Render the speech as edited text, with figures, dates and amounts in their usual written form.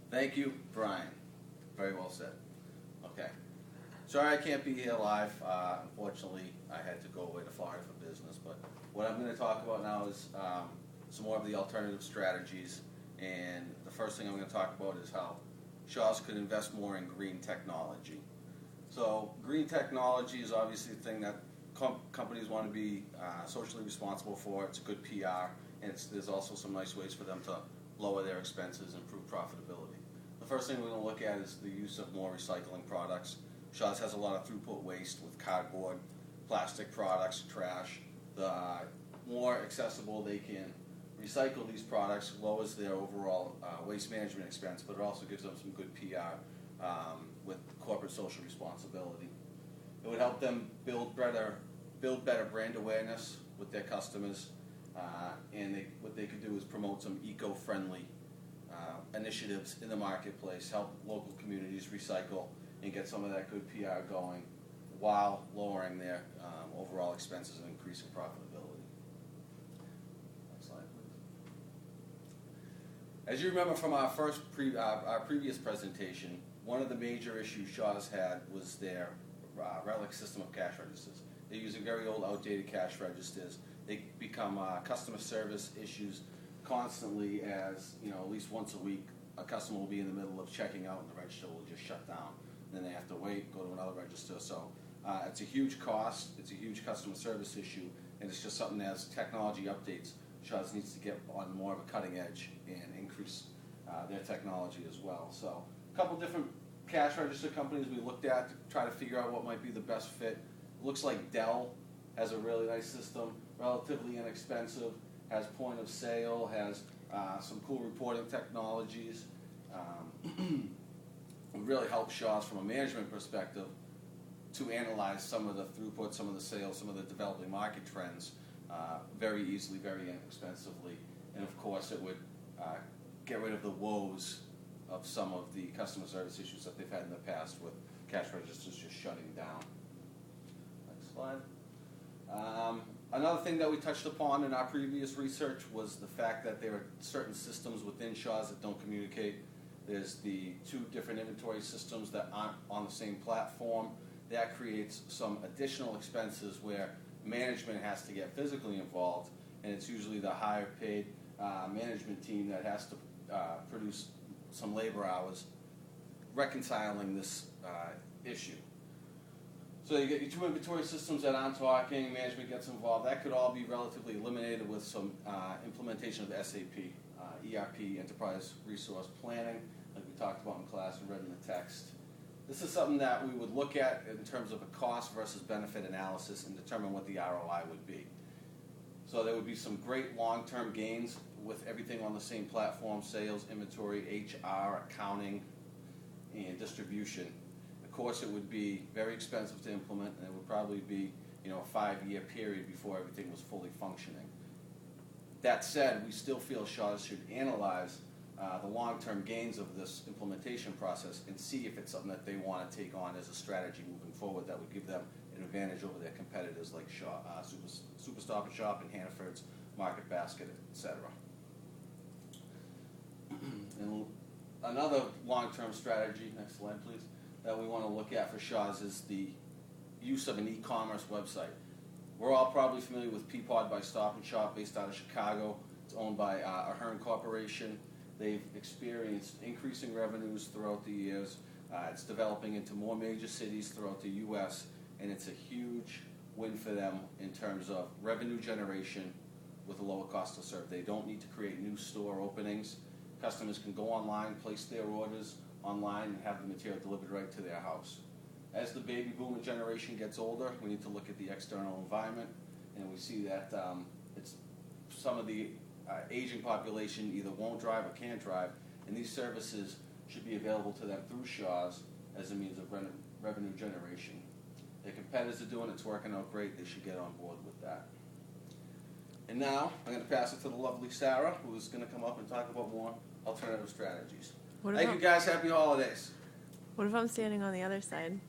Thank you, Brian. Very well said. Okay. Sorry I can't be here live. Unfortunately, I had to go away to Florida for business. But what I'm going to talk about now is some more of the alternative strategies. And the first thing I'm going to talk about is how Shaw's could invest more in green technology. So green technology is obviously a thing that companies want to be socially responsible for. It's a good PR, and there's also some nice ways for them to lower their expenses, improve profitability. The first thing we're going to look at is the use of more recycling products. Shaw's has a lot of throughput waste with cardboard, plastic products, trash. The more accessible they can recycle these products lowers their overall waste management expense, but it also gives them some good PR with corporate social responsibility. It would help them build better brand awareness with their customers, and what they could do is promote some eco-friendly initiatives in the marketplace, help local communities recycle and get some of that good PR going while lowering their overall expenses and increasing profitability. Next slide, please. As you remember from our previous presentation, one of the major issues Shaw's had was their relic system of cash registers. They're using very old, outdated cash registers. They become customer service issues constantly, as at least once a week, a customer will be in the middle of checking out and the register will just shut down. Then they have to wait, go to another register. So it's a huge cost, it's a huge customer service issue, and it's just something as technology updates, Shaw's needs to get on more of a cutting edge and increase their technology as well. So a couple different cash register companies we looked at to try to figure out what might be the best fit. Looks like Dell has a really nice system, relatively inexpensive, has point of sale, has some cool reporting technologies. It really helps Shaw's from a management perspective to analyze some of the throughput, some of the sales, some of the developing market trends very easily, very inexpensively. And of course it would get rid of the woes of some of the customer service issues that they've had in the past with cash registers just shutting down. Next slide. Another thing that we touched upon in our previous research was the fact that there are certain systems within Shaw's that don't communicate. There's the two different inventory systems that aren't on the same platform. That creates some additional expenses where management has to get physically involved, and it's usually the higher paid management team that has to produce some labor hours reconciling this issue. So you get your two inventory systems that aren't talking, management gets involved. That could all be relatively eliminated with some implementation of SAP, ERP, Enterprise Resource Planning, like we talked about in class and read in the text. This is something that we would look at in terms of a cost versus benefit analysis and determine what the ROI would be. So there would be some great long-term gains with everything on the same platform: sales, inventory, HR, accounting, and distribution. Of course, it would be very expensive to implement, and it would probably be a 5-year period before everything was fully functioning. That said, we still feel Shaw's should analyze the long-term gains of this implementation process and see if it's something that they want to take on as a strategy moving forward that would give them an advantage over their competitors like Shaw, Super Stop and Shop, and Hannaford's, Market Basket, etc. And another long-term strategy, next slide please, that we want to look at for Shaw's is the use of an e-commerce website. We're all probably familiar with Peapod by Stop and Shop, based out of Chicago. It's owned by Ahern Corporation. They've experienced increasing revenues throughout the years. It's developing into more major cities throughout the U.S., and it's a huge win for them in terms of revenue generation with a lower cost to serve. They don't need to create new store openings. Customers can go online, place their orders online, and have the material delivered right to their house. As the baby boomer generation gets older, we need to look at the external environment, and we see that it's some of the aging population either won't drive or can't drive, and these services should be available to them through Shaw's as a means of revenue generation. Their competitors are doing it, it's working out great, they should get on board with that. And now, I'm going to pass it to the lovely Sarah, who's going to come up and talk about more alternative strategies. Thank you guys, happy holidays. What if I'm standing on the other side?